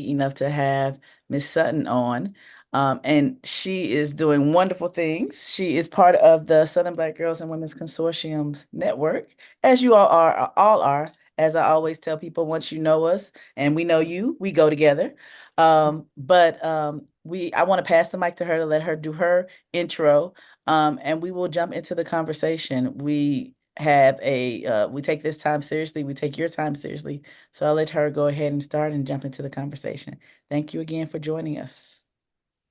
lucky enough to have Miss Sutton on. And she is doing wonderful things. She is part of the Southern Black Girls and Women's Consortium's network, as you all are. As I always tell people, once you know us and we know you, we go together. But I want to pass the mic to her to let her do her intro, and we will jump into the conversation. We take this time seriously. We take your time seriously. So I'll let her go ahead and start and jump into the conversation. Thank you again for joining us.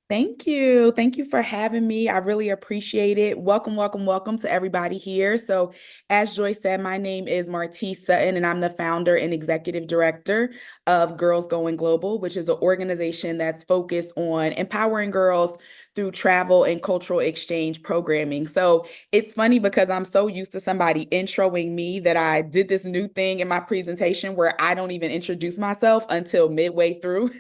Thank you. Thank you for having me. I really appreciate it. Welcome, welcome, welcome to everybody here. So, as Joy said, my name is Martice Sutton, and I'm the founder and executive director of Girls Going Global, which is an organization that's focused on empowering girls through travel and cultural exchange programming. So, it's funny because I'm so used to somebody introing me that I did this new thing in my presentation where I don't even introduce myself until midway through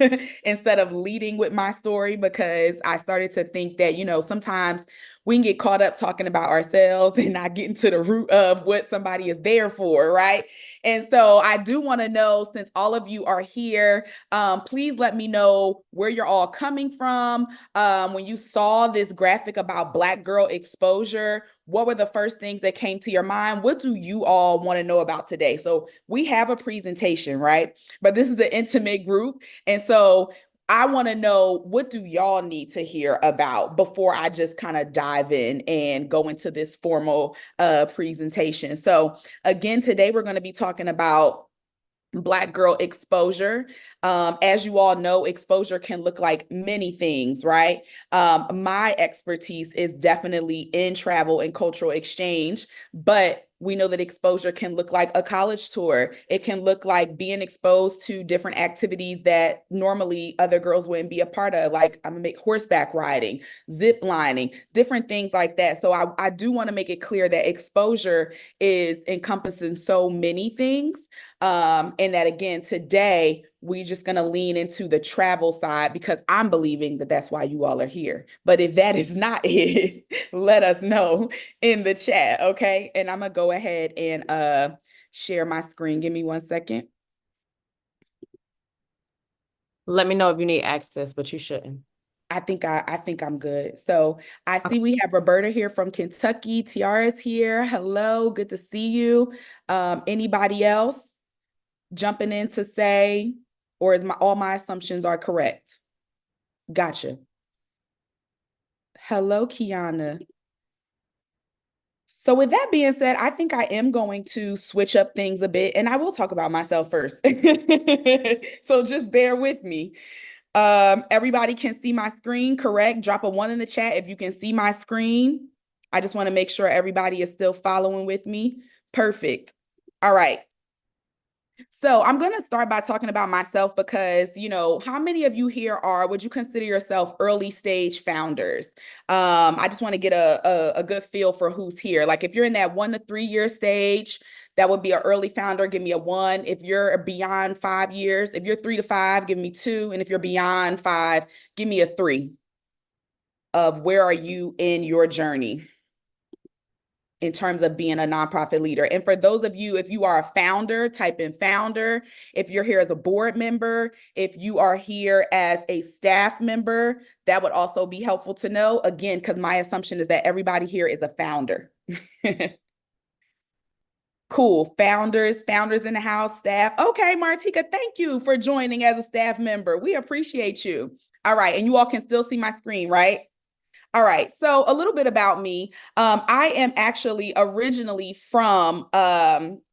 instead of leading with my story, because I started to think that, sometimes we can get caught up talking about ourselves and not getting to the root of what somebody is there for, right? And so I do want to know, since all of you are here, please let me know where you're all coming from. When you saw this graphic about Black girl exposure, what were the first things that came to your mind? What do you all want to know about today? So we have a presentation, right? But this is an intimate group. And so I want to know, what do y'all need to hear about before I just kind of dive in and go into this formal presentation. So again, today we're going to be talking about Black girl exposure. As you all know, exposure can look like many things, right? My expertise is definitely in travel and cultural exchange, but we know that exposure can look like a college tour. It can look like being exposed to different activities that normally other girls wouldn't be a part of, like I'm gonna make horseback riding, zip lining, different things like that. So I do want to make it clear that exposure is encompassing so many things. And that again, today, we're just going to lean into the travel side because I'm believing that that's why you all are here. But if that is not it, let us know in the chat, okay? And I'm going to go ahead and share my screen. Give me 1 second. Let me know if you need access, but you shouldn't. I think I'm good. So I see we have Roberta here from Kentucky. Tiara's here. Hello, good to see you. Anybody else jumping in to say, or is all my assumptions are correct? Gotcha. Hello, Kiana. So with that being said, I think I am going to switch up things a bit, and I will talk about myself first. So just bear with me. Everybody can see my screen, correct? Drop a 1 in the chat if you can see my screen. I just want to make sure everybody is still following with me. Perfect. All right. So I'm going to start by talking about myself because, how many of you here would you consider yourself early stage founders? I just want to get a good feel for who's here. Like if you're in that 1 to 3 year stage, that would be an early founder. Give me a 1. If you're beyond 5 years, if you're 3 to 5, give me 2. And if you're beyond 5, give me a 3 of where are you in your journey in terms of being a nonprofit leader. And for those of you, if you are a founder, type in founder. If you're here as a board member, if you are here as a staff member, that would also be helpful to know. Again, because my assumption is that everybody here is a founder. Cool. Founders in the house, staff. Okay, Martika, thank you for joining as a staff member. We appreciate you. All right. And you all can still see my screen, right? All right. So a little bit about me. I am actually originally from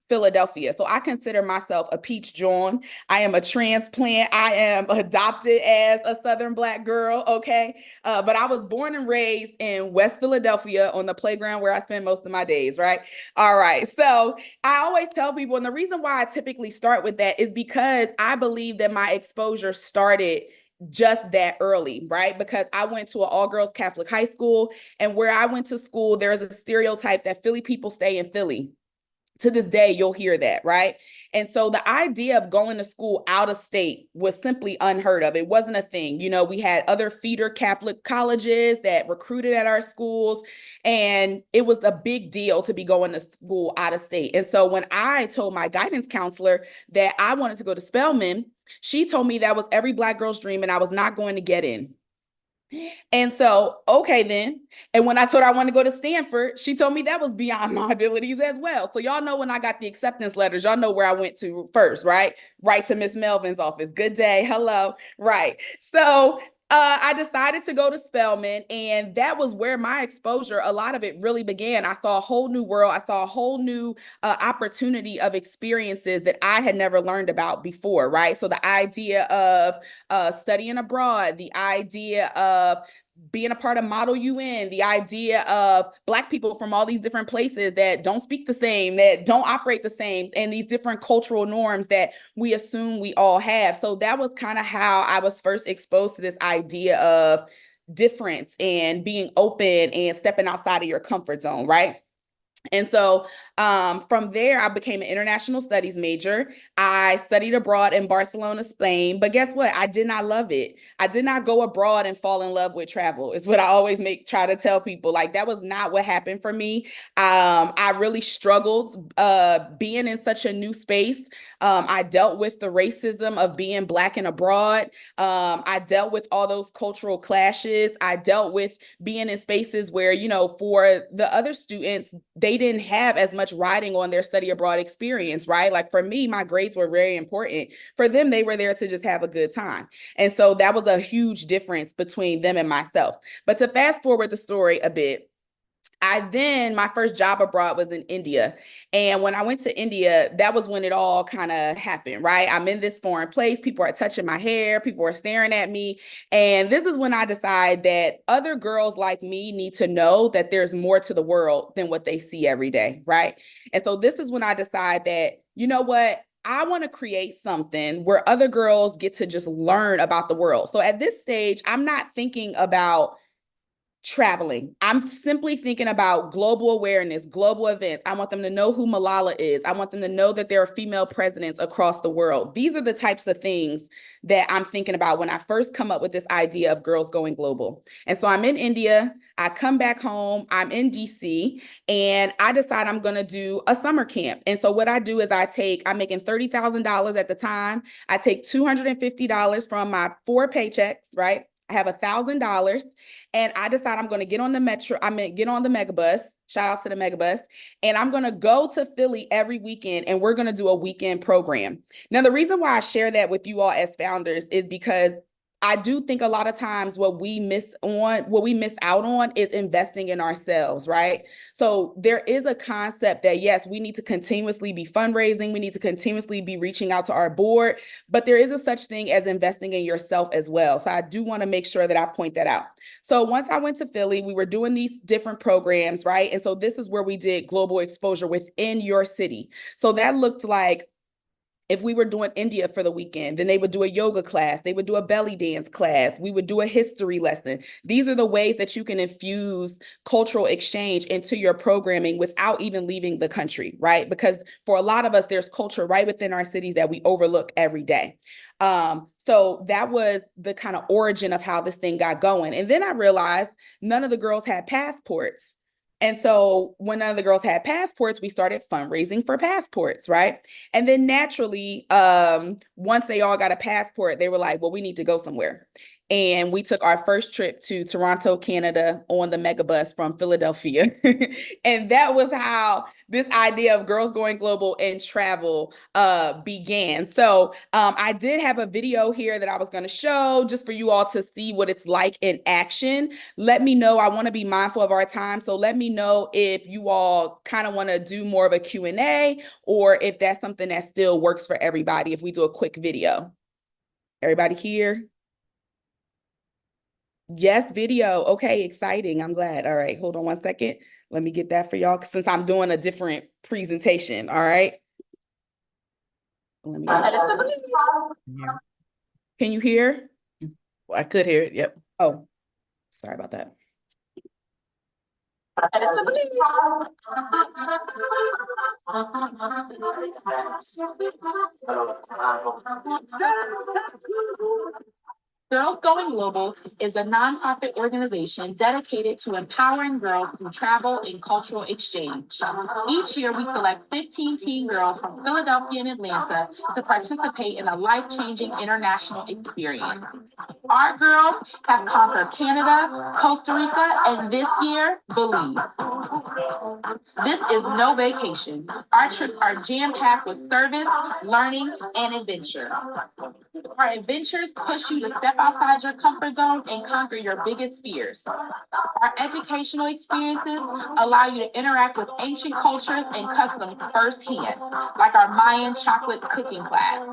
Philadelphia. So I consider myself a peach John. I am a transplant. I am adopted as a Southern Black girl. Okay. But I was born and raised in West Philadelphia on the playground where I spend most of my days. Right. All right. So I always tell people, and the reason why I typically start with that is because I believe that my exposure started just that early, right? Because I went to an all-girls Catholic high school, and where I went to school, there's a stereotype that Philly people stay in Philly. To this day, you'll hear that, right? And so the idea of going to school out of state was simply unheard of. It wasn't a thing. We had other feeder Catholic colleges that recruited at our schools, and it was a big deal to be going to school out of state. And so when I told my guidance counselor that I wanted to go to Spelman, She told me that was every Black girl's dream and I was not going to get in. And so, okay, then. And when I told her I wanted to go to Stanford, she told me that was beyond my abilities as well. So, y'all know when I got the acceptance letters, y'all know where I went to first, right? Right to Miss Melvin's office. Good day. Hello. Right. So, I decided to go to Spelman, and that was where my exposure, a lot of it really began. I saw a whole new world. I saw a whole new opportunity of experiences that I had never learned about before, right? So the idea of studying abroad, the idea of being a part of Model UN, the idea of Black people from all these different places that don't speak the same, that don't operate the same, and these different cultural norms that we assume we all have. So that was kind of how I was first exposed to this idea of difference and being open and stepping outside of your comfort zone, right? And so from there, I became an international studies major. I studied abroad in Barcelona, Spain. But guess what? I did not love it. I did not go abroad and fall in love with travel, is what I always try to tell people. Like, that was not what happened for me. I really struggled being in such a new space. I dealt with the racism of being Black and abroad. I dealt with all those cultural clashes. I dealt with being in spaces where, you know, for the other students, they didn't have as much riding on their study abroad experience, right? Like for me, my grades were very important. For them, they were there to just have a good time. And so that was a huge difference between them and myself. But to fast forward the story a bit, my first job abroad was in India. And when I went to India, that was when it all kind of happened, right? I'm in this foreign place. People are touching my hair. People are staring at me. And this is when I decide that other girls like me need to know that there's more to the world than what they see every day, right? And so this is when I decide that, you know what? I want to create something where other girls get to just learn about the world. So at this stage, I'm not thinking about traveling. I'm simply thinking about global awareness, global events. I want them to know who Malala is. I want them to know that there are female presidents across the world. These are the types of things that I'm thinking about when I first come up with this idea of girls going global. And so I'm in India. I come back home. I'm in DC, and I decide I'm going to do a summer camp. And so what I do is I'm making $30,000 at the time. I take $250 from my 4 paychecks, right? I have $1,000, and I decide I'm going to get on the get on the megabus. Shout out to the megabus. And I'm going to go to Philly every weekend, and we're going to do a weekend program. Now, the reason why I share that with you all as founders is because I do think a lot of times what we miss out on is investing in ourselves, right? So there is a concept that, yes, we need to continuously be fundraising. We need to continuously be reaching out to our board, but there is a such thing as investing in yourself as well. So I do want to make sure that I point that out. So once I went to Philly, we were doing these different programs, right? And so this is where we did global exposure within your city. So that looked like, if we were doing India for the weekend, then they would do a yoga class. They would do a belly dance class. We would do a history lesson. These are the ways that you can infuse cultural exchange into your programming without even leaving the country, right? Because for a lot of us, there's culture right within our cities that we overlook every day. So that was the kind of origin of how this thing got going. And then I realized none of the girls had passports. And so when none of the girls had passports, we started fundraising for passports, right? And then naturally, once they all got a passport, they were like, well, we need to go somewhere. And we took our first trip to Toronto, Canada on the megabus from Philadelphia. And that was how this idea of girls going global and travel began. So I did have a video here that I was going to show just for you all to see what it's like in action. Let me know. I want to be mindful of our time. So let me know if you all kind of want to do more of a Q&A, or if that's something that still works for everybody if we do a quick video. Everybody here? Yes, video. Okay, exciting. I'm glad. All right, hold on one second. Let me get that for y'all since I'm doing a different presentation. All right. Let me Can you hear? Well, I could hear it. Yep. Oh, sorry about that. Girls Going Global is a nonprofit organization dedicated to empowering girls through travel and cultural exchange. Each year, we select 15 teen girls from Philadelphia and Atlanta to participate in a life-changing international experience. Our girls have conquered Canada, Costa Rica, and this year, Belize. This is no vacation. Our trips are jam-packed with service, learning, and adventure. Our adventures push you to step outside your comfort zone and conquer your biggest fears. Our educational experiences allow you to interact with ancient cultures and customs firsthand, like our Mayan chocolate cooking class.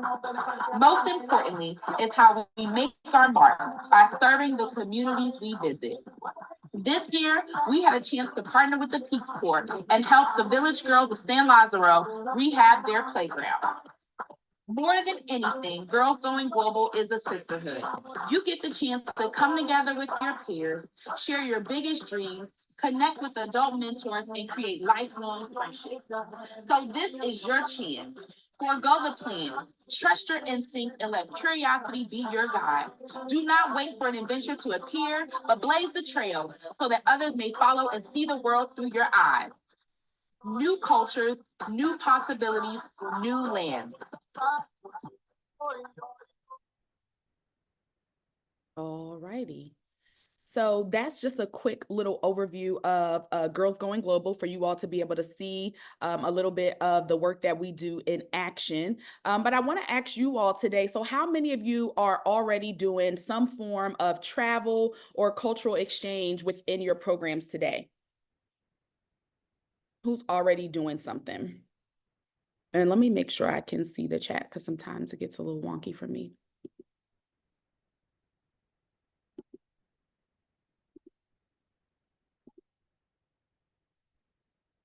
Most importantly, is how we make our mark by serving the communities we visit. This year, we had a chance to partner with the Peace Corps and help the village girls of San Lazaro rehab their playground. More than anything, Girls Going Global is a sisterhood. You get the chance to come together with your peers, share your biggest dreams, connect with adult mentors, and create lifelong friendships. So this is your chance. Forego the plan. Trust your instincts and let curiosity be your guide. Do not wait for an adventure to appear, but blaze the trail so that others may follow and see the world through your eyes. New cultures, new possibilities, new lands. All righty. So that's just a quick little overview of Girls Going Global for you all to be able to see a little bit of the work that we do in action. But I want to ask you all today, so how many of you are already doing some form of travel or cultural exchange within your programs today? Who's already doing something? And let me make sure I can see the chat because sometimes it gets a little wonky for me.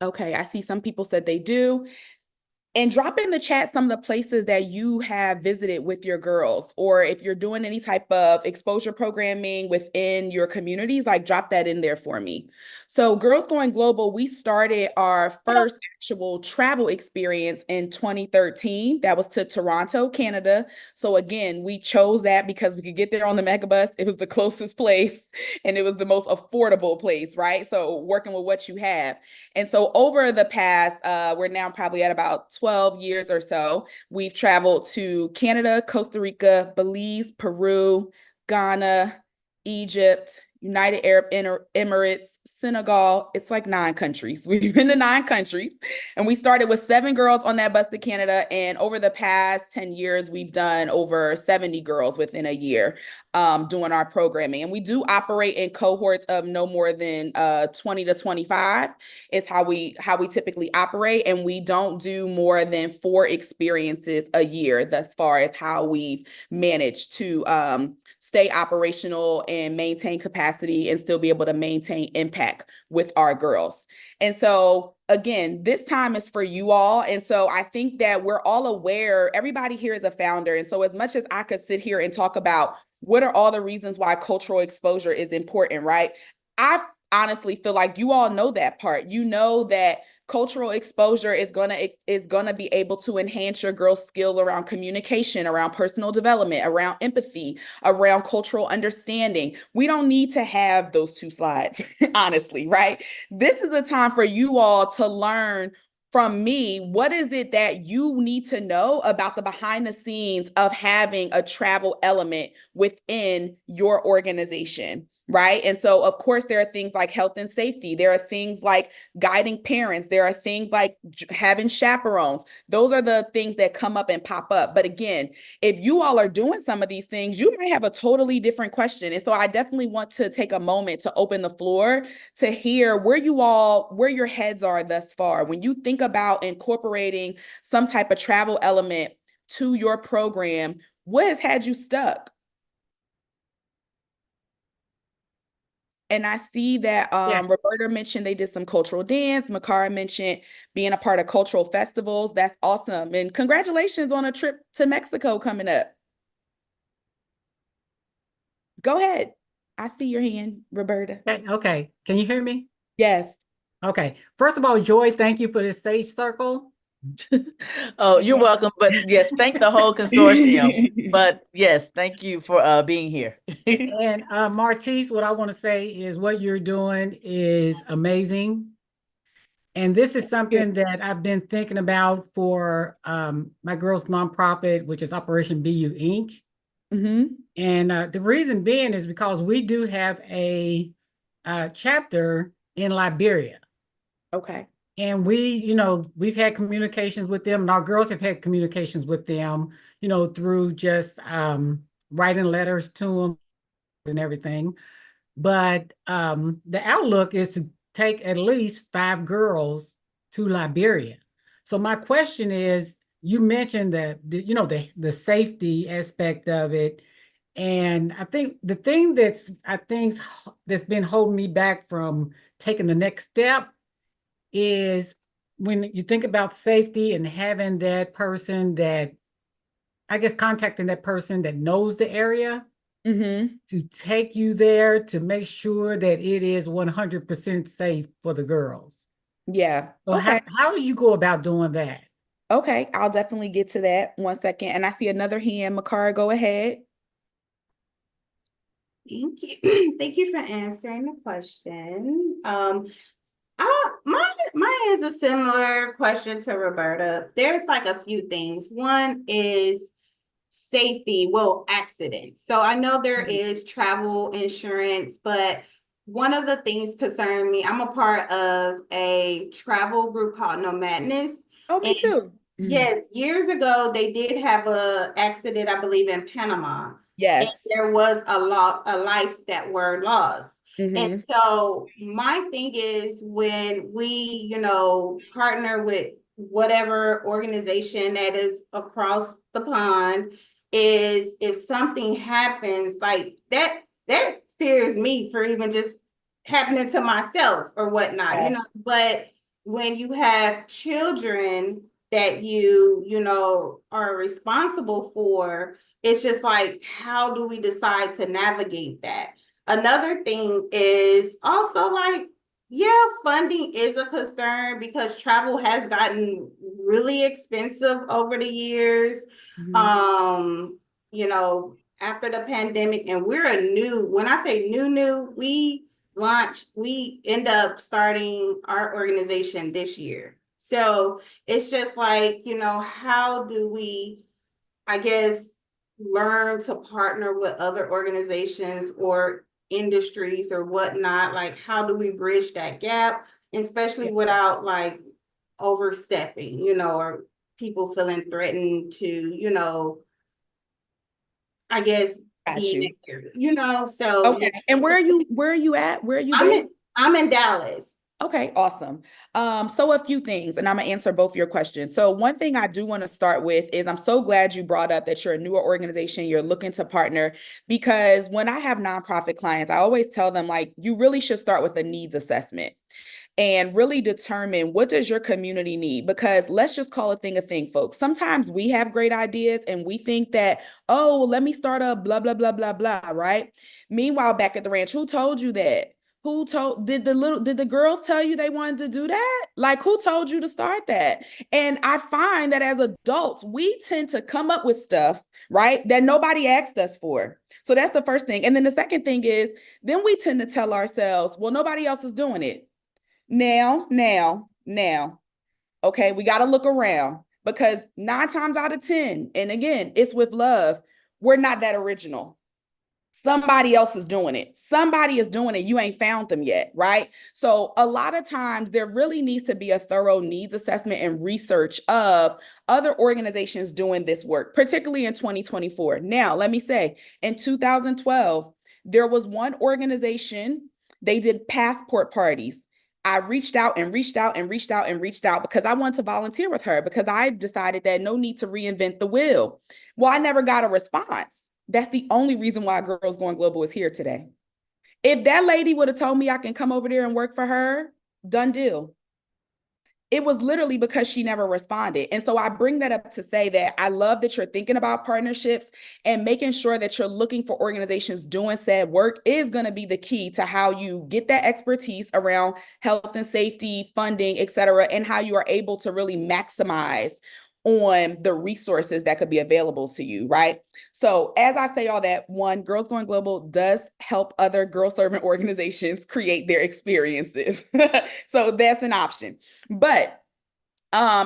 Okay, I see some people said they do. And drop in the chat some of the places that you have visited with your girls, or if you're doing any type of exposure programming within your communities, like drop that in there for me. So Girls Going Global, we started our first actual travel experience in 2013. That was to Toronto, Canada. So again, we chose that because we could get there on the megabus. It was the closest place and it was the most affordable place, right? So working with what you have. And so over the past, we're now probably at about 12 years or so, we've traveled to Canada, Costa Rica, Belize, Peru, Ghana, Egypt, United Arab Emirates, Senegal. It's like 9 countries. We've been to 9 countries. And we started with 7 girls on that bus to Canada. And over the past 10 years, we've done over 70 girls within a year doing our programming. And we do operate in cohorts of no more than 20 to 25 is how we typically operate. And we don't do more than 4 experiences a year thus far as how we've managed to stay operational and maintain capacity and still be able to maintain impact with our girls. And so again, this time is for you all. And so I think that we're all aware, everybody here is a founder. And so as much as I could sit here and talk about what are all the reasons why cultural exposure is important, right? I honestly feel like you all know that part. You know that cultural exposure is gonna be able to enhance your girl's skill around communication, around personal development, around empathy, around cultural understanding. We don't need to have those 2 slides, honestly, right? This is the time for you all to learn from me, what is it that you need to know about the behind the scenes of having a travel element within your organization? Right. And so, of course, there are things like health and safety. There are things like guiding parents. There are things like having chaperones. Those are the things that come up and pop up. But again, if you all are doing some of these things, you might have a totally different question. And so I definitely want to take a moment to open the floor to hear where your heads are thus far. When you think about incorporating some type of travel element to your program, what has had you stuck? And I see that Roberta mentioned they did some cultural dance. Makara mentioned being a part of cultural festivals. That's awesome. And congratulations on a trip to Mexico coming up. Go ahead. I see your hand, Roberta. Okay. Can you hear me? Yes. Okay. First of all, Joy, thank you for this sage circle. Oh, you're welcome. But yes, thank the whole consortium. But yes, thank you for being here. And Martice, what I want to say is what you're doing is amazing. And this is something that I've been thinking about for my girls' nonprofit, which is Operation BU Inc. Mm-hmm. And the reason being is because we do have a chapter in Liberia. Okay. And we've had communications with them, and our girls have had communications with them, through just writing letters to them and everything. But the outlook is to take at least 5 girls to Liberia. So my question is, you mentioned that the safety aspect of it, and I think the thing that's been holding me back from taking the next step is when you think about safety and having that person that, I guess, contacting that person that knows the area Mm-hmm. to take you there to make sure that it is 100% safe for the girls. Yeah. So Okay. how do you go about doing that? Okay. I'll definitely get to that. 1 second. And I see another hand. Makara, go ahead. Thank you. Thank you for answering the question. Mine is a similar question to Roberta. There's like a few things. One is safety, well, accidents. So I know there is travel insurance, but one of the things concerning me, I'm a part of a travel group called Nomadness. Oh, me And too. yes, years ago they did have a accident, I believe, in Panama. And Yes. there was a life that were lost. And Mm-hmm. so my thing is when we, partner with whatever organization that is across the pond, is if something happens like that fears me for even just happening to myself or whatnot, Yeah. but when you have children that you are responsible for, it's just like, how do we decide to navigate that? Another thing is also like, yeah, funding is a concern because travel has gotten really expensive over the years. Mm-hmm. After the pandemic, and when I say new, we end up starting our organization this year. So it's just like, how do we, I guess, learn to partner with other organizations or industries or whatnot? Like, how do we bridge that gap, especially without like overstepping, or people feeling threatened to, I guess, Got be you. negative, so yeah. Okay. And where are you at? Where are you I'm based? in, I'm in Dallas. Okay, awesome. So a few things, and I'm gonna answer both your questions. So one thing I do want to start with is I'm so glad you brought up that you're a newer organization, you're looking to partner, because when I have nonprofit clients, I always tell them like you really should start with a needs assessment and really determine what does your community need, because let's just call a thing, folks. Sometimes we have great ideas and we think that, oh, well, let me start a blah blah blah blah blah, right? Meanwhile, back at the ranch, who told you that? Did the girls tell you they wanted to do that? Like, who told you to start that? And I find that as adults, we tend to come up with stuff, right, that nobody asked us for. So that's the first thing. And then the second thing is, then we tend to tell ourselves, well, nobody else is doing it. Now, okay, we got to look around, because 9 times out of 10, and again, it's with love, we're not that original. Somebody else is doing it. Somebody is doing it. You ain't found them yet, right? So a lot of times there really needs to be a thorough needs assessment and research of other organizations doing this work, particularly in 2024. Now, let me say, in 2012, there was one organization, they did passport parties. I reached out and reached out and reached out and reached out because I wanted to volunteer with her, because I decided that no need to reinvent the wheel. Well, I never got a response. That's the only reason why Girls Going Global is here today. If that lady would have told me I can come over there and work for her, done deal. it was literally because she never responded. And so I bring that up to say that I love that you're thinking about partnerships, and making sure that you're looking for organizations doing said work is going to be the key to how you get that expertise around health and safety, funding, et cetera, and how you are able to really maximize on the resources that could be available to you, right? So as I say all that, one, Girls Going Global does help other girl serving organizations create their experiences. So that's an option. But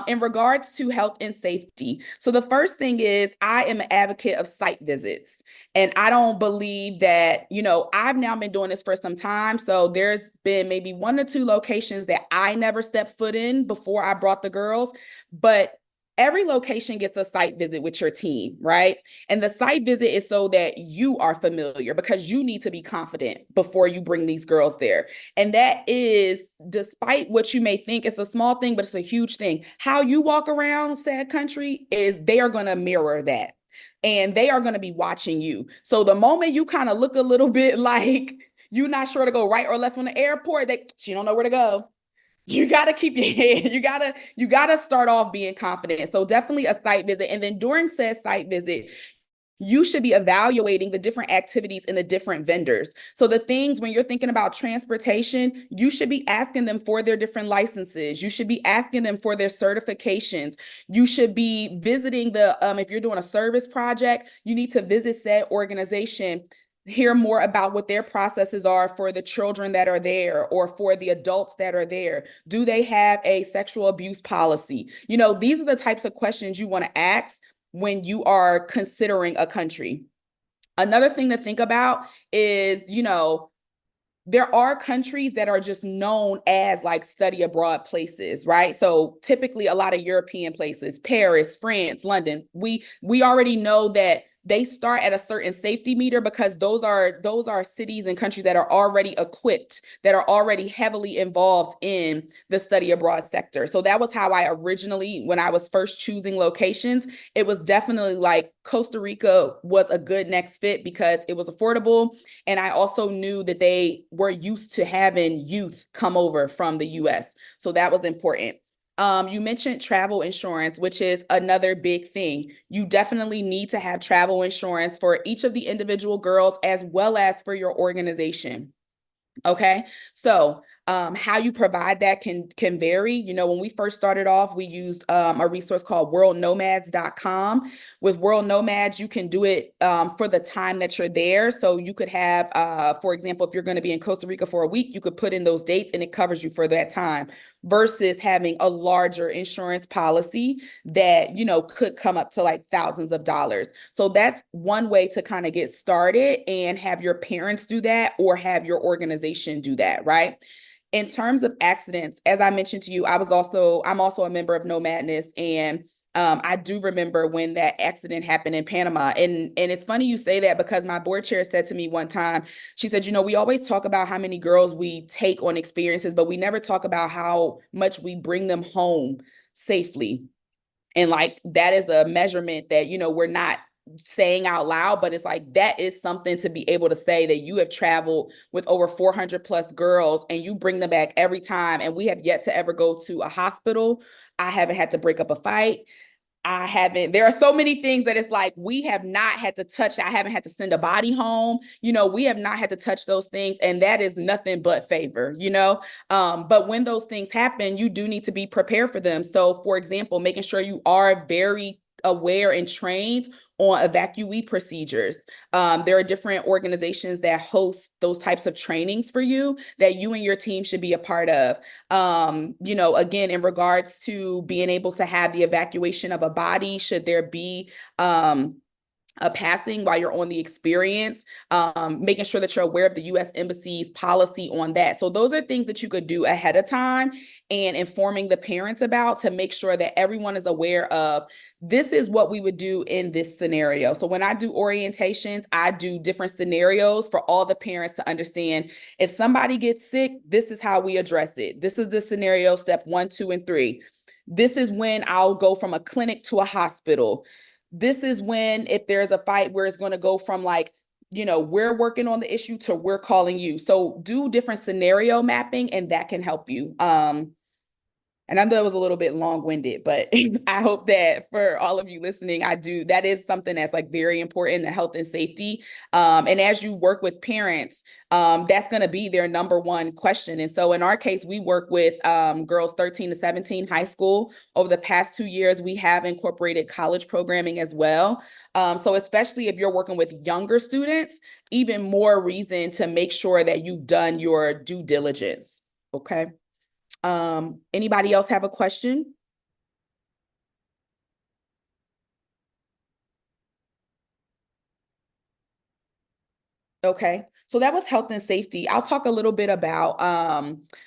in regards to health and safety, so the first thing is I am an advocate of site visits. And I don't believe that, I've now been doing this for some time. So there's been maybe 1 or 2 locations that I never stepped foot in before I brought the girls. But every location gets a site visit with your team, right? And the site visit is so that you are familiar, because you need to be confident before you bring these girls there. And that is, despite what you may think, it's a small thing, but it's a huge thing. How you walk around said country is they are going to mirror that. And they are going to be watching you. So the moment you kind of look a little bit like you're not sure to go right or left on the airport, she don't know where to go. You got to keep your head. You got to start off being confident. So definitely a site visit. And then during said site visit, you should be evaluating the different activities and the different vendors. So the things, when you're thinking about transportation, you should be asking them for their different licenses. You should be asking them for their certifications. You should be visiting if you're doing a service project, you need to visit said organization, hear more about what their processes are for the children that are there or for the adults that are there. Do they have a sexual abuse policy? These are the types of questions you want to ask when you are considering a country. Another thing to think about is, there are countries that are just known as like study abroad places, right? So typically a lot of European places, Paris, France, London, we already know that they start at a certain safety meter, because those are cities and countries that are already equipped, that are already heavily involved in the study abroad sector. So that was how I originally, when I was first choosing locations, it was definitely like Costa Rica was a good next fit because it was affordable. And I also knew that they were used to having youth come over from the US. So that was important. You mentioned travel insurance, which is another big thing. You definitely need to have travel insurance for each of the individual girls as well as for your organization. Okay, so how you provide that can vary. When we first started off, we used a resource called worldnomads.com. With World Nomads, you can do it for the time that you're there. So you could have, for example, if you're going to be in Costa Rica for a week, you could put in those dates and it covers you for that time, versus having a larger insurance policy that, could come up to like thousands of dollars. So that's one way to kind of get started and have your parents do that or have your organization do that, right? In terms of accidents, as I mentioned to you, I'm also a member of Nomadness, and I do remember when that accident happened in Panama. And it's funny you say that, because my board chair said to me one time, she said, we always talk about how many girls we take on experiences, but we never talk about how much we bring them home safely. And like, that is a measurement that, we're not saying out loud, but it's like, that is something to be able to say, that you have traveled with over 400 plus girls and you bring them back every time. And we have yet to ever go to a hospital. I haven't had to break up a fight. There are so many things that it's like, we have not had to touch. I haven't had to send a body home. We have not had to touch those things. And that is nothing but favor, but when those things happen, you do need to be prepared for them. So for example, making sure you are very aware and trained on evacuee procedures. There are different organizations that host those types of trainings for you that you and your team should be a part of. Again, in regards to being able to have the evacuation of a body, should there be a passing while you're on the experience, making sure that you're aware of the U.S. Embassy's policy on that. So those are things that you could do ahead of time and informing the parents about, to make sure that everyone is aware of, this is what we would do in this scenario. So when I do orientations, I do different scenarios for all the parents to understand. If somebody gets sick, this is how we address it. This is the scenario, step 1, 2, and 3. This is when I'll go from a clinic to a hospital. This is when, if there's a fight, where it's going to go from like, we're working on the issue to we're calling you. So do different scenario mapping, and that can help you. And I know that was a little bit long-winded, but I hope that for all of you listening, that is something that's like very important, the health and safety. And as you work with parents, that's going to be their number one question. And so in our case, we work with girls 13 to 17, high school. Over the past 2 years, we have incorporated college programming as well. So especially if you're working with younger students, even more reason to make sure that you've done your due diligence. Okay. Anybody else have a question? Okay, so that was health and safety. I'll talk a little bit about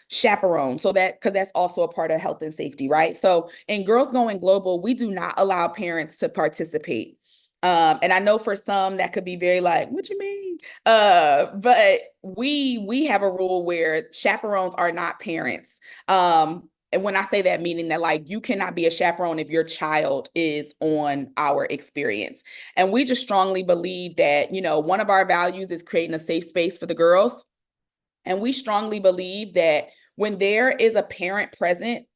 chaperone. So because that's also a part of health and safety, right? So in Girls Going Global, we do not allow parents to participate. And I know for some that could be very like, what you mean? But we have a rule where chaperones are not parents. And when I say that, meaning that like you cannot be a chaperone if your child is on our experience. And we just strongly believe that, one of our values is creating a safe space for the girls. And we strongly believe that when there is a parent present,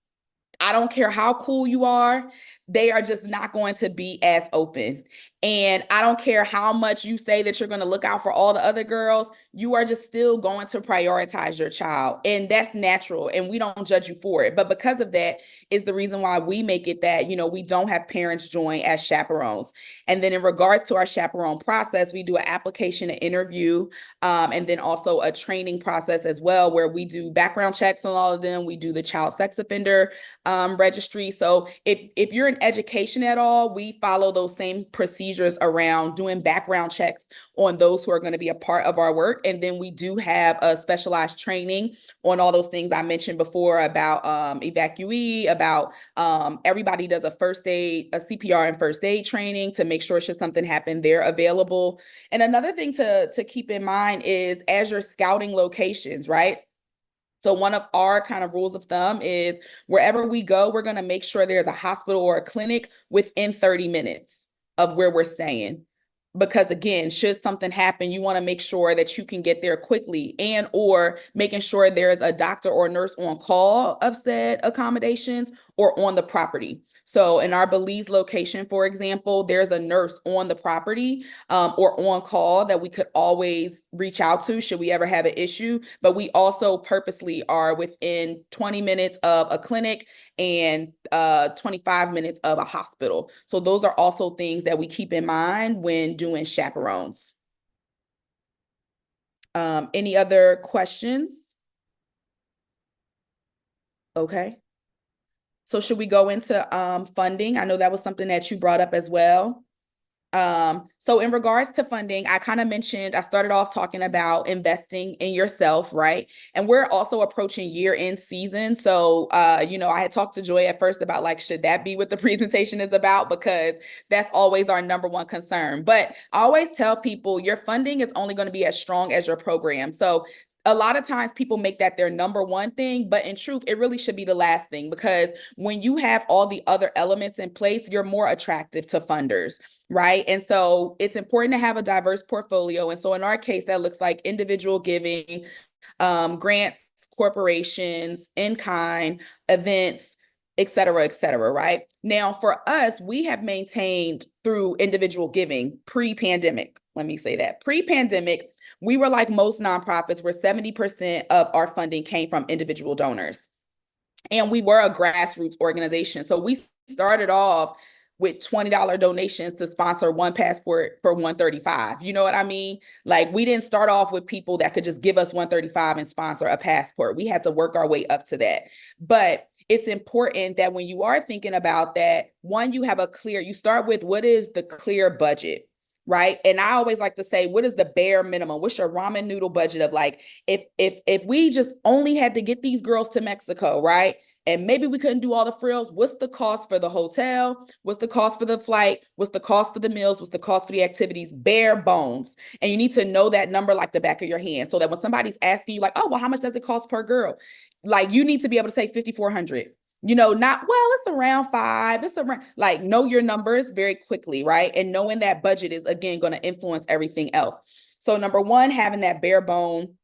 I don't care how cool you are, they are just not going to be as open. And I don't care how much you say that you're going to look out for all the other girls, you are just still going to prioritize your child. And that's natural. And we don't judge you for it. But because of that is the reason why we make it that, we don't have parents join as chaperones. And then in regards to our chaperone process, we do an application, an interview, and then also a training process as well, where we do background checks on all of them. We do the child sex offender registry. So if you're in education at all, we follow those same procedures around doing background checks on those who are going to be a part of our work. And then we do have a specialized training on all those things I mentioned before about evacuee, about everybody does a first aid, a CPR and first aid training to make sure should something happen, they're available. And another thing to keep in mind is as you're scouting locations, right? So one of our kind of rules of thumb is wherever we go, we're going to make sure there's a hospital or a clinic within 30 minutes of where we're staying. Because again, should something happen, you want to make sure that you can get there quickly, and or making sure there's a doctor or nurse on call of said accommodations or on the property. So in our Belize location, for example, there's a nurse on the property or on call that we could always reach out to should we ever have an issue. But we also purposely are within 20 minutes of a clinic and 25 minutes of a hospital. So those are also things that we keep in mind when doing chaperones. Any other questions? Okay. So should we go into funding? I know that was something that you brought up as well. So in regards to funding, I kind of mentioned, I started off talking about investing in yourself, right? And we're also approaching year-end season. So, I had talked to Joy at first about like, should that be what the presentation is about? Because that's always our number one concern. But I always tell people your funding is only going to be as strong as your program. So a lot of times people make that their number one thing, but in truth, it really should be the last thing, because when you have all the other elements in place, you're more attractive to funders, right? And so it's important to have a diverse portfolio. And so in our case, that looks like individual giving, grants, corporations, in-kind, events, et cetera, right? Now, for us, we have maintained through individual giving pre-pandemic. Let me say that. Pre-pandemic, we were like most nonprofits where 70% of our funding came from individual donors. And we were a grassroots organization. So we started off with $20 donations to sponsor one passport for $135. You know what I mean? Like, we didn't start off with people that could just give us $135 and sponsor a passport. We had to work our way up to that. But it's important that when you are thinking about that, one, you start with what is the clear budget, right? And I always like to say, what is the bare minimum? What's your ramen noodle budget of like, if we just only had to get these girls to Mexico, right? And maybe we couldn't do all the frills. What's the cost for the hotel? What's the cost for the flight? What's the cost for the meals? What's the cost for the activities? Bare bones. And you need to know that number like the back of your hand, so that when somebody's asking you like, oh, well, how much does it cost per girl? Like, you need to be able to say 5,400. Not, well, it's around 5. It's around, like, know your numbers very quickly, right? And knowing that budget is, again, going to influence everything else. So number one, having that bare bone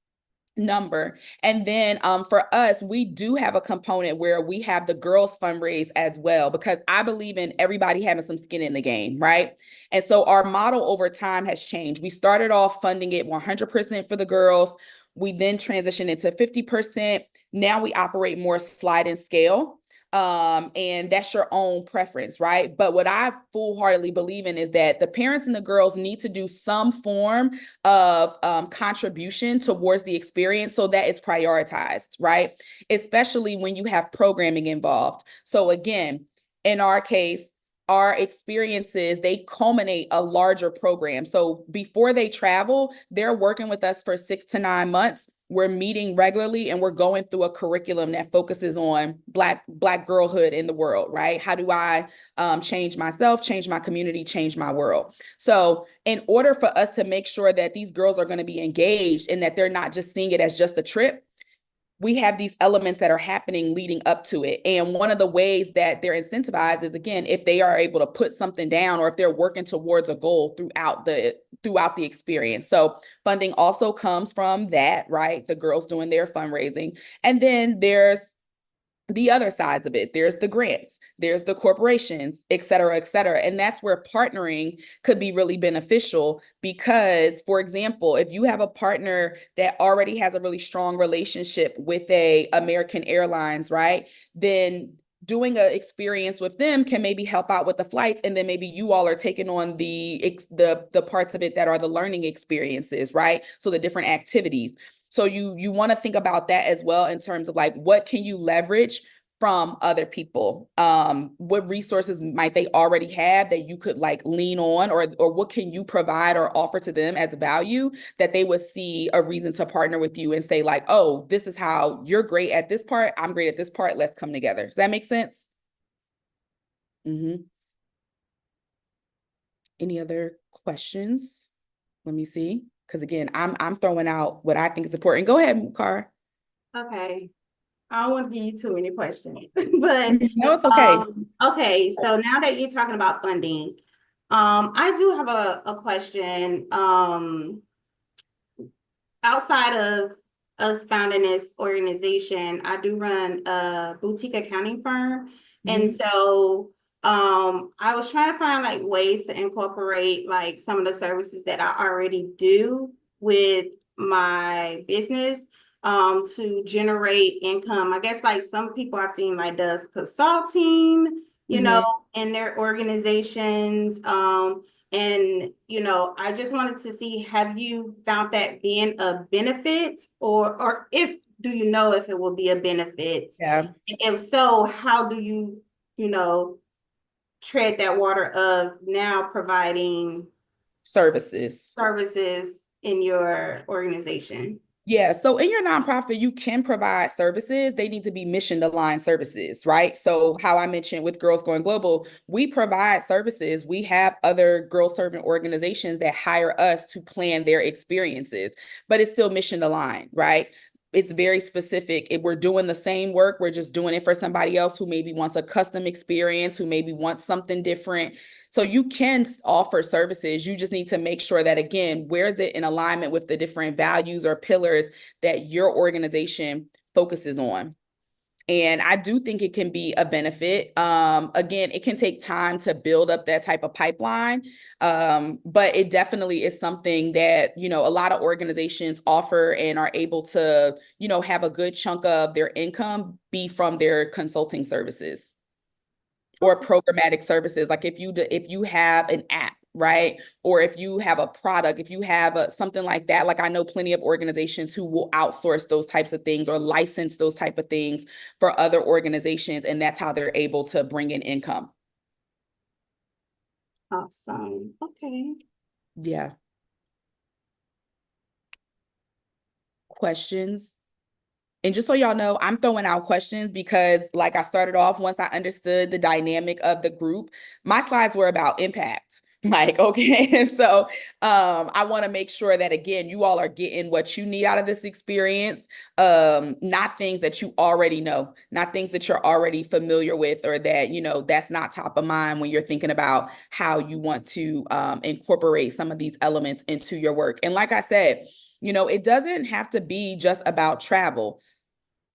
number. And then for us, we do have a component where we have the girls fundraise as well, because I believe in everybody having some skin in the game, right? And so our model over time has changed. We started off funding it 100% for the girls. We then transitioned into 50%. Now we operate more slide and scale. And that's your own preference, right? But what I full-heartedly believe in is that the parents and the girls need to do some form of contribution towards the experience so that it's prioritized, right? Especially when you have programming involved. So again, in our case, our experiences, they culminate a larger program. So before they travel, they're working with us for 6 to 9 months. We're meeting regularly and we're going through a curriculum that focuses on Black girlhood in the world, right? How do I change myself, change my community, change my world? So in order for us to make sure that these girls are going to be engaged and that they're not just seeing it as just a trip, we have these elements that are happening leading up to it. And one of the ways that they're incentivized is, again, if they are able to put something down or if they're working towards a goal throughout the experience. So funding also comes from that, right? The girls doing their fundraising. And then there's the other sides of it. There's the grants, there's the corporations, et cetera, et cetera. And that's where partnering could be really beneficial because, for example, if you have a partner that already has a really strong relationship with a American Airlines, right? Then doing an experience with them can maybe help out with the flights, and then maybe you all are taking on the parts of it that are the learning experiences, right? So the different activities. So you want to think about that as well in terms of like, what can you leverage from other people? What resources might they already have that you could like lean on, or what can you provide or offer to them as value that they would see a reason to partner with you and say like, oh, this is how you're great at this part, I'm great at this part, let's come together. Does that make sense? Mm-hmm. Any other questions? Let me see. Because again, I'm throwing out what I think is important. Go ahead, Car. Okay. I don't want to give you too many questions, but No, it's okay. Okay. So now that you're talking about funding, I do have a question. Outside of us founding this organization, I do run a boutique accounting firm. And so I was trying to find like ways to incorporate like some of the services that I already do with my business to generate income. I guess like some people I've seen like does consulting, you know, in their organizations. And, you know, I just wanted to see, have you found that being a benefit or if, do you know if it will be a benefit? Yeah. If so, how do you, you know, tread that water of now providing Services. in your organization? Yeah. So in your nonprofit, you can provide services. They need to be mission aligned services, right? So how I mentioned with Girls Going Global, we provide services. We have other girl serving organizations that hire us to plan their experiences, but it's still mission aligned, right? It's very specific. If we're doing the same work, we're just doing it for somebody else who maybe wants a custom experience, who maybe wants something different. So you can offer services. You just need to make sure that, again, where is it in alignment with the different values or pillars that your organization focuses on? And I do think it can be a benefit. Again, it can take time to build up that type of pipeline, but it definitely is something that, you know, a lot of organizations offer and are able to, you know, have a good chunk of their income be from their consulting services or programmatic services. Like if you have an app, right? Or if you have a product, if you have something like that, like I know plenty of organizations who will outsource those types of things or license those type of things for other organizations. And that's how they're able to bring in income. Awesome. Okay. Yeah. Questions? And just so y'all know, I'm throwing out questions because like I started off, once I understood the dynamic of the group, my slides were about impact. Like, okay. And so I want to make sure that, again, you all are getting what you need out of this experience. Not things that you already know, not things that you're already familiar with, or that, that's not top of mind when you're thinking about how you want to incorporate some of these elements into your work. And like I said, it doesn't have to be just about travel.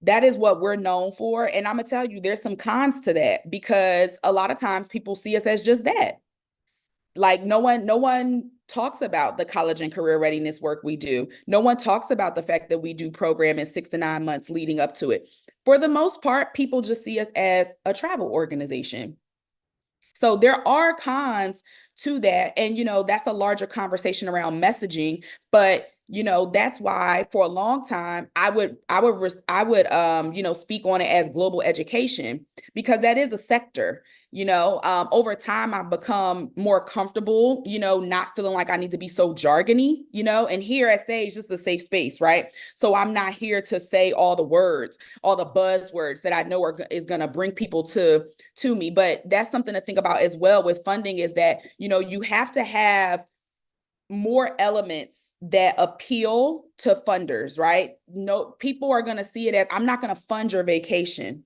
That is what we're known for. And I'm gonna tell you, there's some cons to that, because a lot of times people see us as just that. Like, no one talks about the college and career readiness work we do. No one talks about the fact that we do program in 6 to 9 months leading up to it. For the most part, people just see us as a travel organization. So there are cons to that. And, that's a larger conversation around messaging. But, that's why for a long time, I would speak on it as global education, because that is a sector. Over time, I've become more comfortable, not feeling like I need to be so jargony, and here at Sage, this is a safe space, right? So I'm not here to say all the words, all the buzzwords that I know is going to bring people to me. But that's something to think about as well with funding, is that, you have to have more elements that appeal to funders, right? No, people are going to see it as, I'm not going to fund your vacation.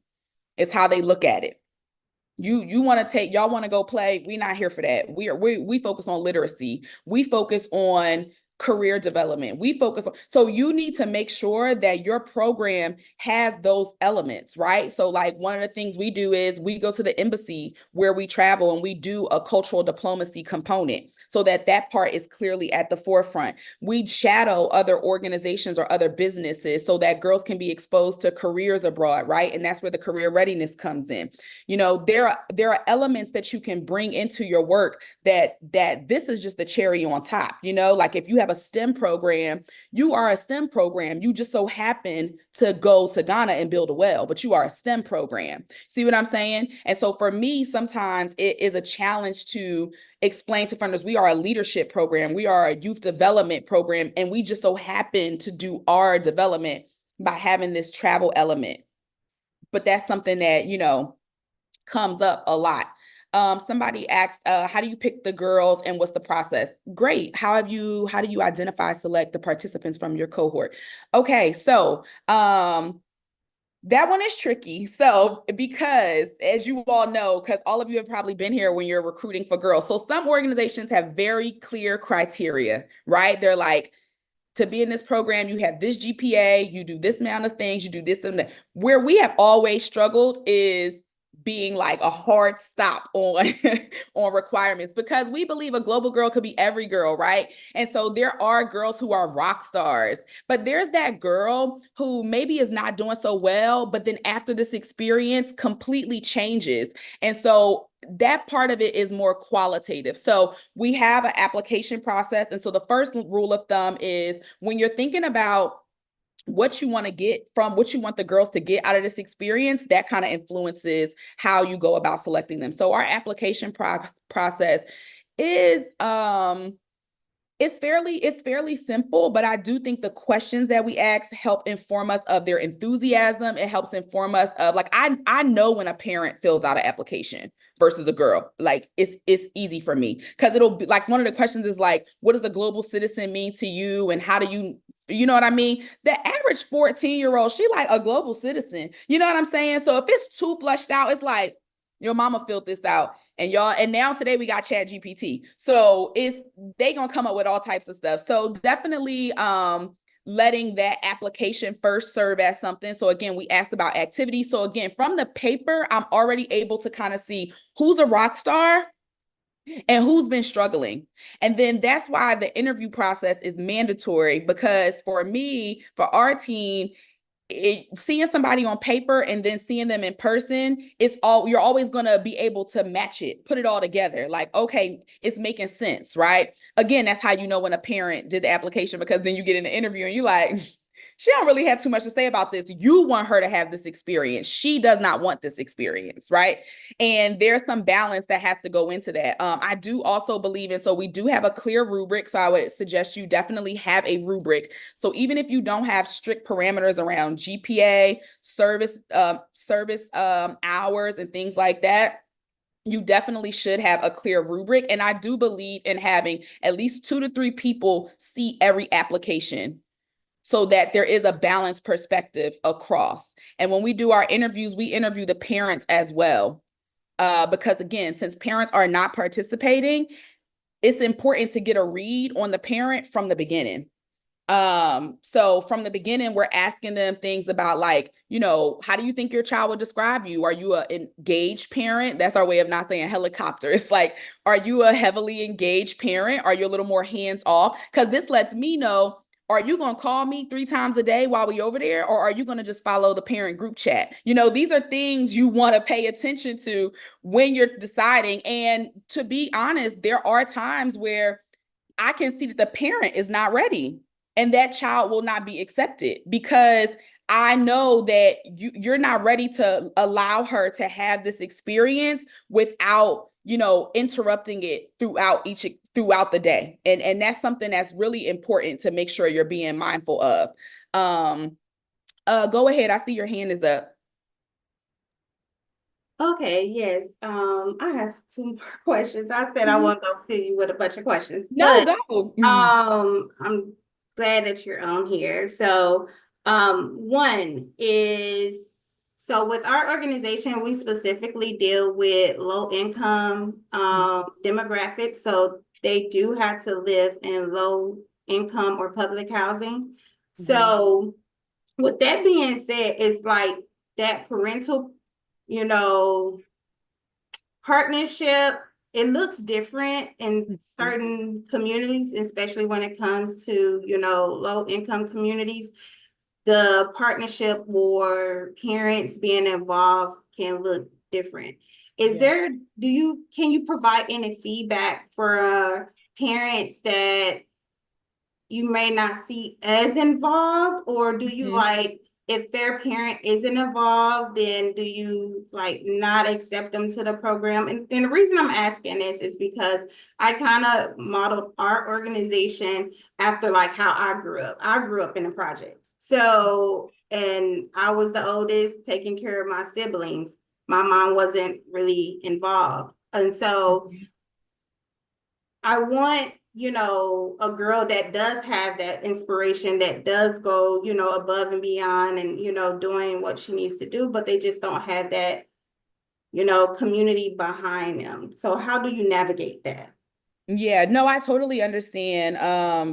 It's how they look at it. You want to y'all want to go play. We're not here for that. We focus on literacy. We focus on career development. So you need to make sure that your program has those elements, right? So like, one of the things we do is we go to the embassy where we travel, and we do a cultural diplomacy component, so that part is clearly at the forefront. We shadow other organizations or other businesses so that girls can be exposed to careers abroad, right? And that's where the career readiness comes in. There are elements that you can bring into your work that this is just the cherry on top. Like, if you have a STEM program, you are a STEM program. You just so happen to go to Ghana and build a well, but you are a STEM program. See what I'm saying? And so for me, sometimes it is a challenge to explain to funders, we are a leadership program, we are a youth development program, and we just so happen to do our development by having this travel element. But that's something that, comes up a lot. Somebody asked, how do you pick the girls and what's the process? Great. How do you identify, select the participants from your cohort? Okay, so that one is tricky. So, because as you all know, because all of you have probably been here when you're recruiting for girls. So some organizations have very clear criteria, right? They're like, to be in this program, you have this GPA, you do this amount of things, you do this and that. Where we have always struggled is being like a hard stop on on requirements, because we believe a global girl could be every girl, right? And so there are girls who are rock stars, but there's that girl who maybe is not doing so well, but then after this experience completely changes. And so that part of it is more qualitative. So we have an application process. And so the first rule of thumb is, when you're thinking about what you want the girls to get out of this experience, that kind of influences how you go about selecting them. So our application process is it's fairly simple, but I do think the questions that we ask help inform us of their enthusiasm. It helps inform us of, like, I know when a parent fills out an application versus a girl. Like, it's easy for me, because it'll be like, one of the questions is like, what does a global citizen mean to you, and how do you know what I mean? The average 14-year-old, she like a global citizen. You know what I'm saying? So if it's too flushed out, it's like, your mama filled this out, and now today we got Chat GPT. So they gonna come up with all types of stuff. So definitely letting that application first serve as something. So again, we asked about activity. So again, from the paper, I'm already able to kind of see who's a rock star and who's been struggling. And then that's why the interview process is mandatory, because for me, for our team, seeing somebody on paper and then seeing them in person, you're always going to be able to match it, put it all together. Like, okay, it's making sense, right? Again, that's how you know when a parent did the application, because then you get in the interview and you're like, she don't really have too much to say about this. You want her to have this experience. She does not want this experience, right? And there's some balance that has to go into that. I do also believe in, so we do have a clear rubric. So I would suggest you definitely have a rubric. So even if you don't have strict parameters around GPA, service hours, and things like that, you definitely should have a clear rubric. And I do believe in having at least 2 to 3 people see every application so that there is a balanced perspective across. And when we do our interviews, we interview the parents as well. Because again, since parents are not participating, it's important to get a read on the parent from the beginning. So from the beginning, we're asking them things about like, how do you think your child would describe you? Are you an engaged parent? That's our way of not saying helicopter. It's like, are you a heavily engaged parent? Are you a little more hands off? Because this lets me know, are you going to call me 3 times a day while we over there? Or are you going to just follow the parent group chat? These are things you want to pay attention to when you're deciding. And to be honest, there are times where I can see that the parent is not ready and that child will not be accepted because I know that you're not ready to allow her to have this experience without, interrupting it throughout the day. And that's something that's really important to make sure you're being mindful of. Go ahead. I see your hand is up. Okay, yes. I have 2 more questions. I said I won't go fill you with a bunch of questions, No, but go. I'm glad that you're on here. So, one is so with our organization, we specifically deal with low income demographics. So they do have to live in low income or public housing. So with that being said, it's like that parental, you know, partnership, it looks different in certain communities, especially when it comes to, low income communities. The partnership or parents being involved can look different. Can you provide any feedback for parents that you may not see as involved, or do you like, if their parent isn't involved, then do you like not accept them to the program? And the reason I'm asking this is because I kind of modeled our organization after like how I grew up. I grew up in the projects. So, and I was the oldest, taking care of my siblings. My mom wasn't really involved. And so I want, a girl that does have that inspiration, that does go, above and beyond and, doing what she needs to do, but they just don't have that, community behind them. So how do you navigate that? Yeah, no, I totally understand.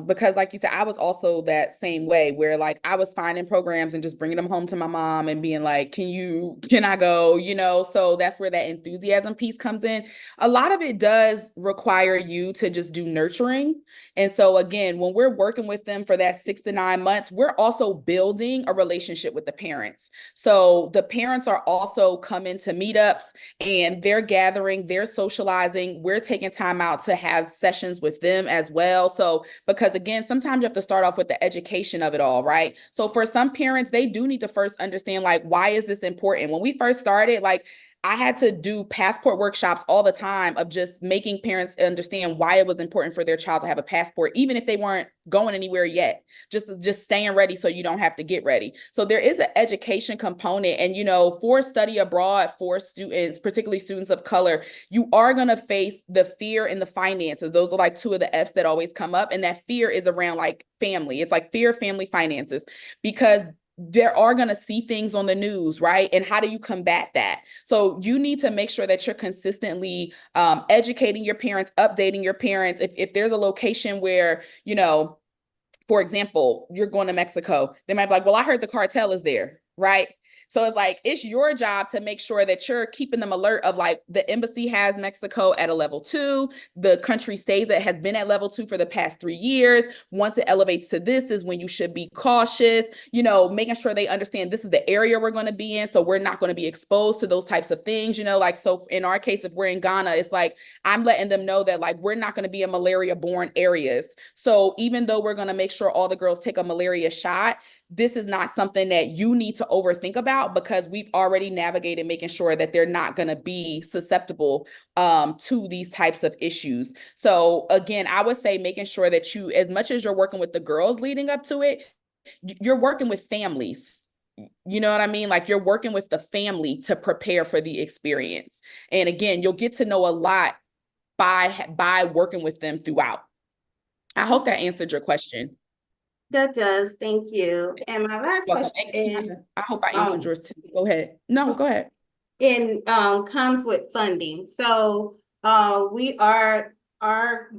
Because like you said, I was also that same way where like I was finding programs and just bringing them home to my mom and being like, can I go? So that's where that enthusiasm piece comes in. A lot of it does require you to just do nurturing. And so again, when we're working with them for that 6 to 9 months, we're also building a relationship with the parents. So the parents are also coming to meetups and they're gathering, they're socializing, we're taking time out to have sessions with them as well. So, because again, sometimes you have to start off with the education of it all, right? So for some parents, they do need to first understand, like, why is this important? When we first started, like, I had to do passport workshops all the time of just making parents understand why it was important for their child to have a passport, even if they weren't going anywhere yet, just staying ready so you don't have to get ready. So there is an education component. And, for study abroad for students, particularly students of color, you are going to face the fear and the finances. Those are like 2 of the F's that always come up. And that fear is around like family. It's like fear, family, finances, because there are going to see things on the news, right? And how do you combat that? So you need to make sure that you're consistently educating your parents, updating your parents. If there's a location where, for example, you're going to Mexico, they might be like, well, I heard the cartel is there, right? So it's like, it's your job to make sure that you're keeping them alert of like the embassy has Mexico at a level 2. The country stays that has been at level 2 for the past 3 years. Once it elevates to this is when you should be cautious, making sure they understand this is the area we're going to be in. So we're not going to be exposed to those types of things, like, so in our case, if we're in Ghana, it's like, I'm letting them know that like, we're not going to be in malaria borne areas. So even though we're going to make sure all the girls take a malaria shot, this is not something that you need to overthink about because we've already navigated making sure that they're not going to be susceptible to these types of issues. So again, I would say making sure that you, as much as you're working with the girls leading up to it, you're working with families. You know what I mean? Like you're working with the family to prepare for the experience. And again, you'll get to know a lot by working with them throughout. I hope that answered your question. That does. Thank you. And my last Welcome. question And is, Kiana, I hope I answered um, yours too. Go ahead. No, go ahead. comes with funding. So our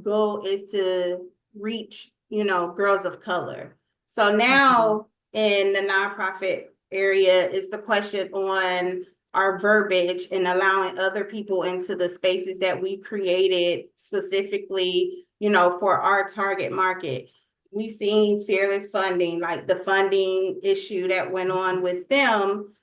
goal is to reach, girls of color. So now in the nonprofit area is the question on our verbiage and allowing other people into the spaces that we created specifically, for our target market. We seen Fearless Funding, like the funding issue that went on with them,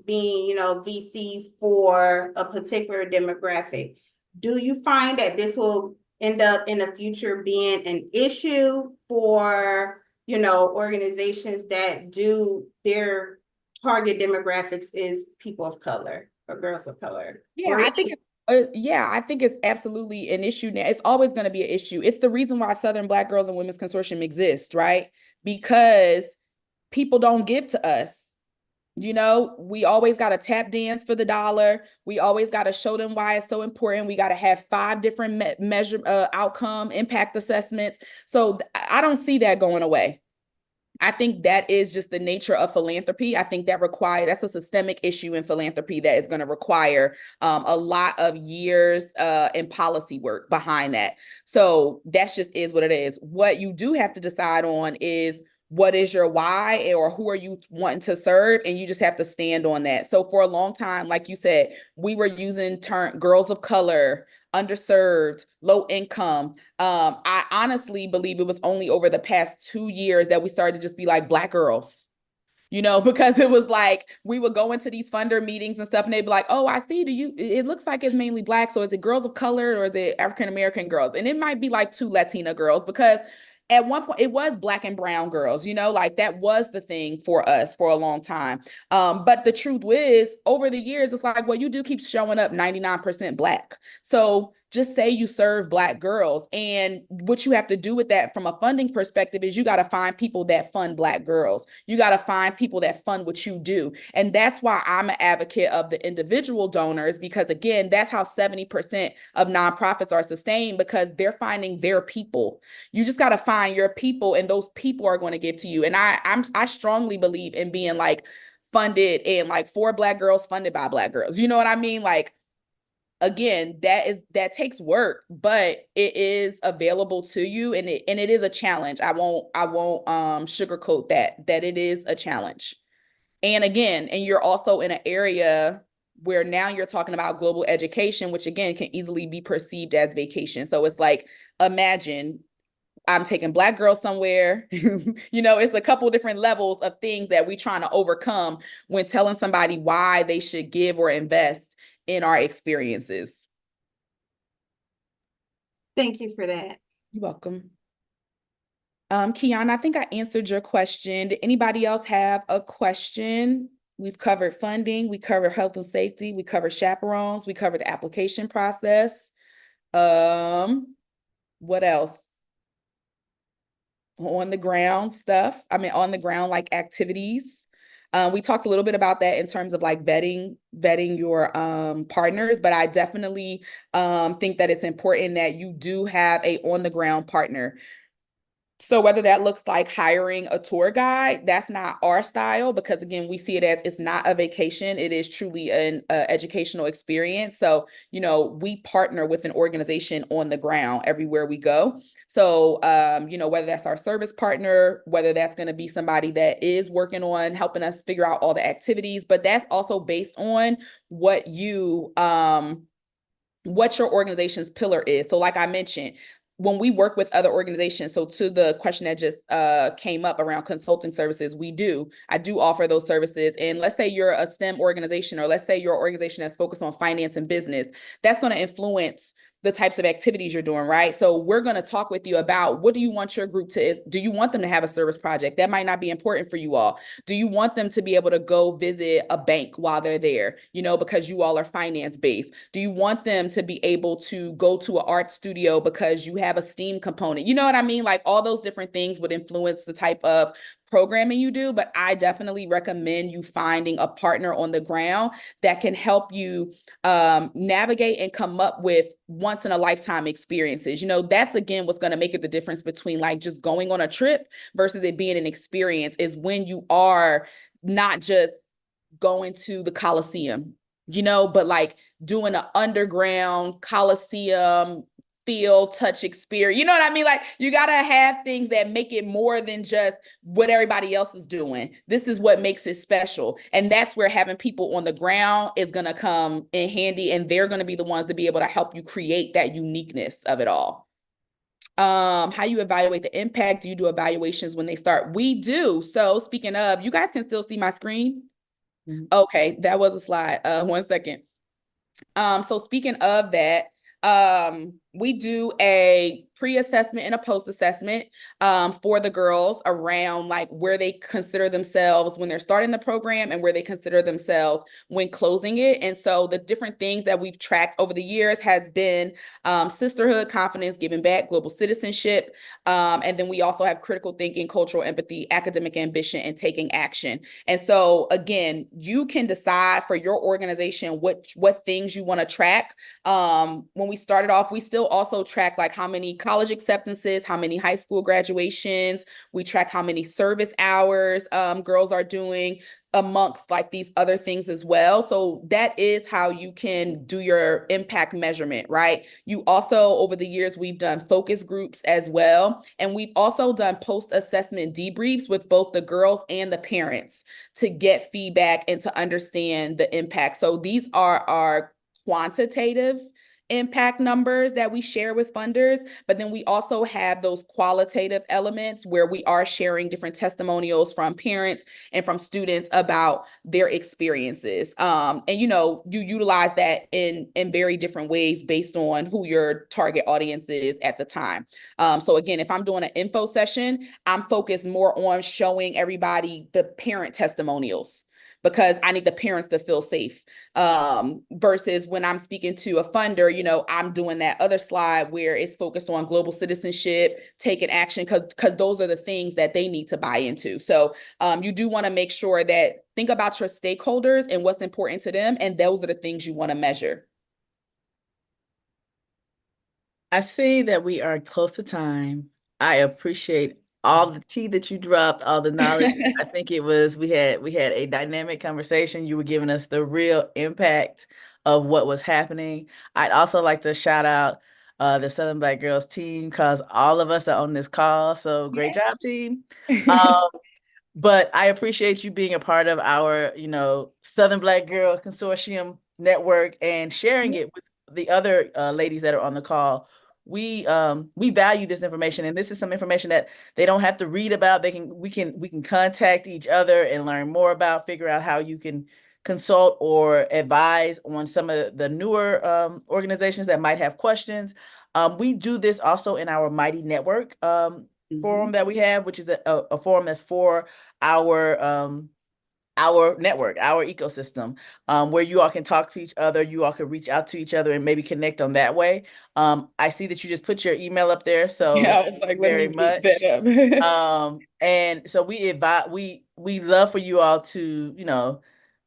being, VCs for a particular demographic. Do you find that this will end up in the future being an issue for, organizations that do their target demographics is people of color or girls of color? Yeah, I think it's absolutely an issue now. It's always going to be an issue. It's the reason why Southern Black Girls and Women's Consortium exists, right? Because people don't give to us. We always got to tap dance for the dollar. We always got to show them why it's so important. We got to have 5 different measure outcome impact assessments. So I don't see that going away. I think that is just the nature of philanthropy. I think that's a systemic issue in philanthropy that is going to require a lot of years and policy work behind that. So that's just is what it is. What you do have to decide on is what is your why or who are you wanting to serve? And you just have to stand on that. So for a long time, like you said, we were using girls of color, underserved, low income. I honestly believe it was only over the past 2 years that we started to just be like Black girls. Because it was like we would go into these funder meetings and stuff and they'd be like, oh, I see, it looks like it's mainly Black. So is it girls of color or is it African-American girls? And it might be like 2 Latina girls because at one point it was Black and brown girls, like that was the thing for us for a long time. But the truth is over the years, it's like, well, you do keep showing up 99% Black. So just say you serve Black girls. And what you have to do with that from a funding perspective is you got to find people that fund Black girls. You got to find people that fund what you do. And that's why I'm an advocate of the individual donors, because again, that's how 70% of nonprofits are sustained, because they're finding their people. You just got to find your people, and those people are going to give to you. And I strongly believe in being like funded and like for Black girls, funded by Black girls. You know what I mean? Like, again, that takes work, but it is available to you, and it is a challenge. I won't sugarcoat that it is a challenge. And again, and you're also in an area where now you're talking about global education, which again can easily be perceived as vacation. So it's like, imagine I'm taking Black girls somewhere. It's a couple different levels of things that we're trying to overcome when telling somebody why they should give or invest in our experiences. Thank you for that. You're welcome. Kiana, I think I answered your question. Did anybody else have a question? We've covered funding, we covered health and safety, we covered chaperones, we covered the application process. What else? On the ground stuff. On the ground, like activities. We talked a little bit about that in terms of like vetting your partners, but I definitely think that it's important that you do have a on the ground partner. So whether that looks like hiring a tour guide, that's not our style, because again, we see it as it's not a vacation. It is truly an educational experience. So, we partner with an organization on the ground everywhere we go. So, whether that's our service partner, whether that's going to be somebody that is working on helping us figure out all the activities, but that's also based on what your organization's pillar is. So like I mentioned, when we work with other organizations, so to the question that just came up around consulting services, I do offer those services. And let's say you're a STEM organization, or let's say you're an organization that's focused on finance and business, that's going to influence the types of activities you're doing, right? So we're going to talk with you about, what do you want your group to, do you want them to have a service project? That might not be important for you all. Do you want them to be able to go visit a bank while they're there, because you all are finance based? Do you want them to be able to go to an art studio because you have a STEAM component? You know what I mean? Like all those different things would influence the type of programming you do, but I definitely recommend you finding a partner on the ground that can help you navigate and come up with once in a lifetime experiences. You know, that's again what's going to make it the difference between like just going on a trip versus it being an experience is when you are not just going to the Coliseum, you know, but like doing an underground Coliseum feel, touch, experience. You know what I mean? Like you got to have things that make it more than just what everybody else is doing. This is what makes it special. And that's where having people on the ground is going to come in handy, and they're going to be the ones to be able to help you create that uniqueness of it all. How you evaluate the impact? Do you do evaluations when they start? We do. So speaking of, you guys can still see my screen? Okay, that was a slide. 1 second. So speaking of that, we do a pre-assessment and a post-assessment for the girls around like where they consider themselves when they're starting the program and where they consider themselves when closing it. And so the different things that we've tracked over the years has been sisterhood, confidence, giving back, global citizenship. And then we also have critical thinking, cultural empathy, academic ambition, and taking action. And so again, you can decide for your organization what things you want to track. When we started off, we still also track like how many college acceptances, how many high school graduations. We track how many service hours girls are doing amongst like these other things as well. So that is how you can do your impact measurement, right? You also, over the years, we've done focus groups as well. And we've also done post-assessment debriefs with both the girls and the parents to get feedback and to understand the impact. So these are our quantitative impact numbers that we share with funders, but then we also have those qualitative elements where we are sharing different testimonials from parents and from students about their experiences. And you know, you utilize that in very different ways based on who your target audience is at the time. So again, if I'm doing an info session, I'm focused more on showing everybody the parent testimonials because I need the parents to feel safe. Versus when I'm speaking to a funder, you know, I'm doing that other slide where it's focused on global citizenship, taking action, because those are the things that they need to buy into. So you do want to make sure that think about your stakeholders and what's important to them, and those are the things you want to measure. I see that we are close to time. I appreciate all the tea that you dropped, all the knowledge. I think it was we had a dynamic conversation. You were giving us the real impact of what was happening. I'd also like to shout out the Southern Black Girls team because all of us are on this call. So great job, team. Um, but I appreciate you being a part of our, Southern Black Girl Consortium network and sharing it with the other ladies that are on the call. We value this information, and this is some information that they don't have to read about. We can contact each other and learn more about, figure out how you can consult or advise on some of the newer organizations that might have questions. We do this also in our Mighty Network forum that we have, which is a forum that's for our network, our ecosystem, where you all can talk to each other, you all can reach out to each other and maybe connect on that way. I see that you just put your email up there, so Yeah, I was like, let me very get much. that up. And so we love for you all to,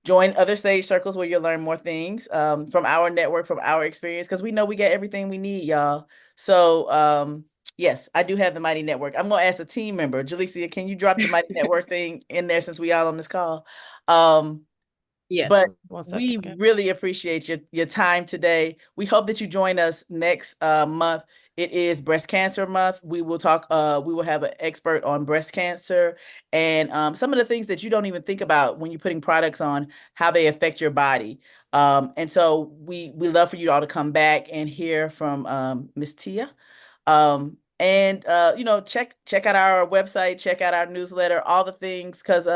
join other sage circles where you'll learn more things from our network, from our experience, because we know we get everything we need, y'all. So yes, I do have the Mighty Network. I'm gonna ask a team member, Jalecia, can you drop the Mighty Network thing in there since we all on this call? Yes. But 1 we second. really appreciate your time today. We hope that you join us next month. It is Breast Cancer Month. We will have an expert on breast cancer and some of the things that you don't even think about when you're putting products on, how they affect your body. And so we love for you all to come back and hear from Miss Tia. And check out our website, check out our newsletter, all the things, because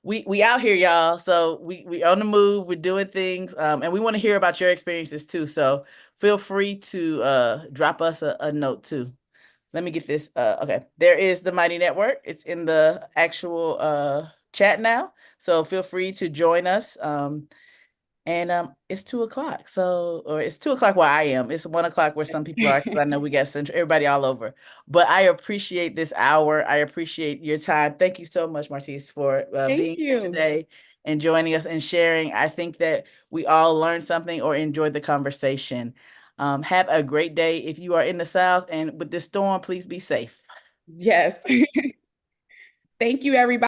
we out here, y'all. So we on the move, we're doing things, and we want to hear about your experiences too. So feel free to drop us a note too. Let me get this. Okay, there is the Mighty Network. It's in the actual chat now. So feel free to join us. And it's 2 o'clock. So, or it's 2 o'clock where I am. It's 1 o'clock where some people are, because I know we got central, everybody all over. But I appreciate this hour. I appreciate your time. Thank you so much, Martice, for Thank being here you. today and joining us and sharing. I think that we all learned something or enjoyed the conversation. Have a great day. If you are in the South and with this storm, please be safe. Yes. Thank you, everybody.